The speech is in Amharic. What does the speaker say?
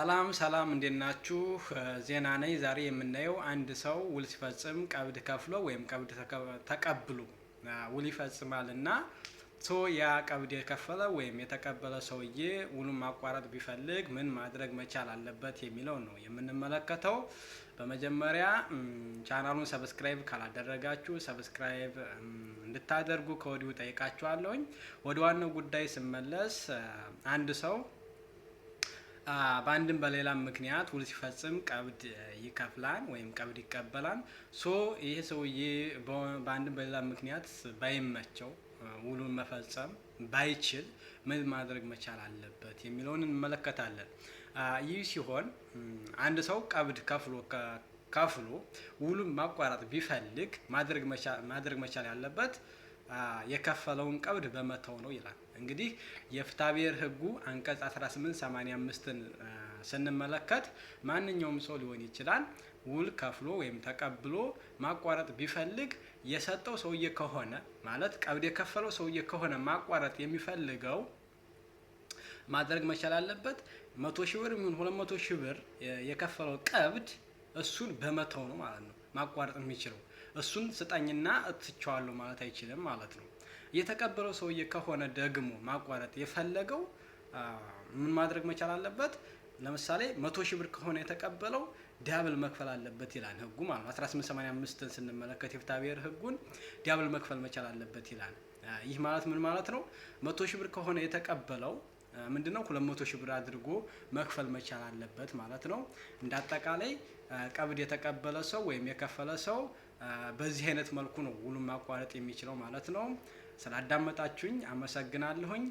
ሰላም እንዴት ናችሁ? ዜና ነኝ። ዛሬ የምናየው አንድ ሰው ውል ሲፈጽም ቀብድ ከፍሎ ወይም ቀብድ ተቀብሎ ውል ይፈጽማል እና ያ ቀብድ የከፈለ ወይም የተቀበለ ሰውዬ ውሉን ማቋረጥ ቢፈልግ ምን ማድረግ መቻል አለበት የሚለው ነው የምንመለከተው። በመጀመሪያ ቻናሉን ሰብስክራይብ ካላደረጋችሁ ሰብስክራይብ እንድታደርጉ ከወዲሁ ጠይቃችኋለሁኝ። ወደ ዋናው ጉዳይ ስመለስ አንድ ሰው በአንድም በሌላም ምክንያት ውል ሲፈጽም ቀብድ ይከፍላል ወይም ቀብድ ይቀበላል። ይሄ ሰውዬ በአንድም በሌላም ምክንያት ባይመቸው ውሉን መፈጸም ባይችል ምን ማድረግ መቻል አለበት የሚለውን እንመለከታለን። ይህ ሲሆን አንድ ሰው ቀብድ ከፍሎ ውሉን ማቋረጥ ቢፈልግ ማድረግ መቻል ያለበት የከፈለውን ቀብድ በመተው ነው ይላል። እንግዲህ የፍትሐብሔር ሕጉ አንቀጽ 1885ን ስንመለከት ማንኛውም ሰው ሊሆን ይችላል ውል ከፍሎ ወይም ተቀብሎ ማቋረጥ ቢፈልግ የሰጠው ሰውዬ ከሆነ ማለት ቀብድ የከፈለው ሰውዬ ከሆነ ማቋረጥ የሚፈልገው ማድረግ መቻል አለበት 100,000 ብር ይሁን 200,000 ብር የከፈለው ቀብድ እሱን በመተው ነው ማለት ነው ማቋረጥ የሚችለው። እሱን ስጠኝና እትቸዋለሁ ማለት አይችልም ማለት ነው። የተቀበለው ሰውዬ ከሆነ ደግሞ ማቋረጥ የፈለገው ምን ማድረግ መቻል አለበት? ለምሳሌ 100,000 ብር ከሆነ የተቀበለው ዲያብል መክፈል አለበት ይላል ሕጉ ማለት ነው። 1885ን ስንመለከት የፍትሐብሔር ሕጉን ዲያብል መክፈል መቻል አለበት ይላል። ይህ ማለት ምን ማለት ነው? 100,000 ብር ከሆነ የተቀበለው ምንድነው 200,000 ብር አድርጎ መክፈል መቻል አለበት ማለት ነው። እንዳጠቃላይ ቀብድ የተቀበለ ሰው ወይም የከፈለ ሰው በዚህ አይነት መልኩ ነው ውሉን ማቋረጥ የሚችለው ማለት ነው። ስላዳመጣችሁኝ አመሰግናለሁኝ።